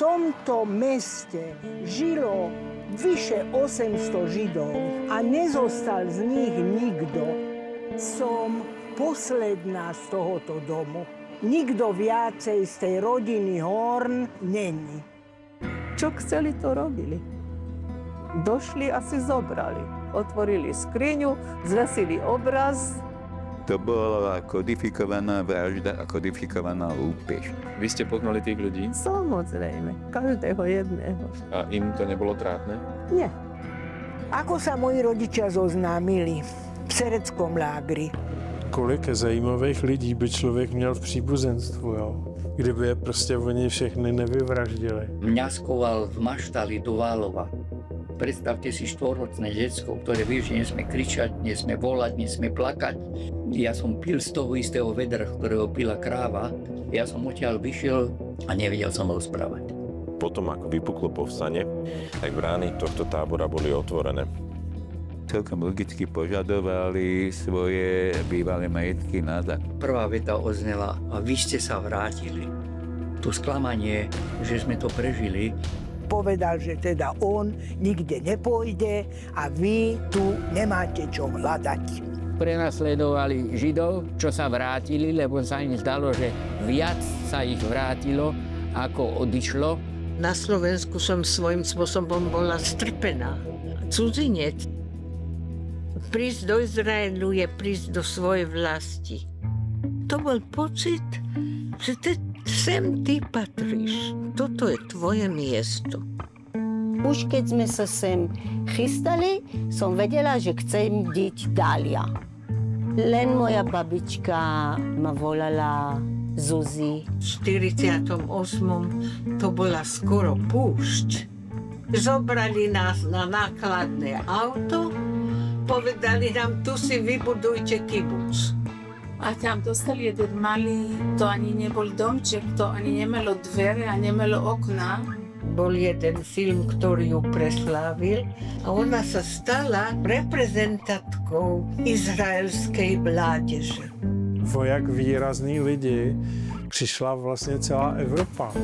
tomto meste žilo vyše 800 Židov a nezostal z nich nikto. Som posledná z tohoto domu. Nikto viacej z tej rodiny Horn není. Čo chceli, to robili. Došli a si zobrali. Otvorili skriňu, zvesili obraz. To bola kodifikovaná vražda a kodifikovaná lúpež. Vy ste poznali tých ľudí? Samozrejme, každého jedného. A im to nebolo trápne? Nie. Ako sa moji rodičia zoznámili v sereckom lágri? Kolik zajímavých lidí by člověk měl v příbuzenstvu, jo? Kdyby je prostě oni všechny nevyvraždili. Mňa skoval v maštali do Válova. Predstavte si štvorročné decko, ktoré vie, že nesmie kričať, nesmie volať, nesmie plakať. Ja som pil z toho istého vedra, ktorého pila kráva. Ja som odtiaľ vyšiel a nevedel som rozprávať. Potom, ako vypuklo povstanie, tak brány tohto tábora boli otvorené. Celkom logicky požadovali svoje bývalé majetky nazad. Prvá veta odznela: a vy ste sa vrátili. To sklamanie, že sme to prežili. Povedal, že teda on nikde nepôjde a vy tu nemáte čo hľadať. Prenasledovali Židov, čo sa vrátili, lebo sa im zdalo, že viac sa ich vrátilo, ako odišlo. Na Slovensku som svojím spôsobom bola strpená. Cudzinec. Prísť do Izraelu je prísť do svojej vlasti. To bol pocit, že sem ty patríš. Toto je tvoje miesto. Už keď sme sa sem chystali, som vedela, že chcem ísť ďalej. Len moja babička ma volala Zuzi. V 48. to bola skoro púšť. Zobrali nás na nákladné auto, povedali nám, tu si vybudujte kibuc. A tam dostali jeden malý, to ani nebol domček, to ani nemelo dvere a nemelo okna. Bol jeden film, ktorý ju preslávil a ona sa stala reprezentantkou izraelskej mládeže. O jak výrazný lidi přišla vlastně celá Evropa.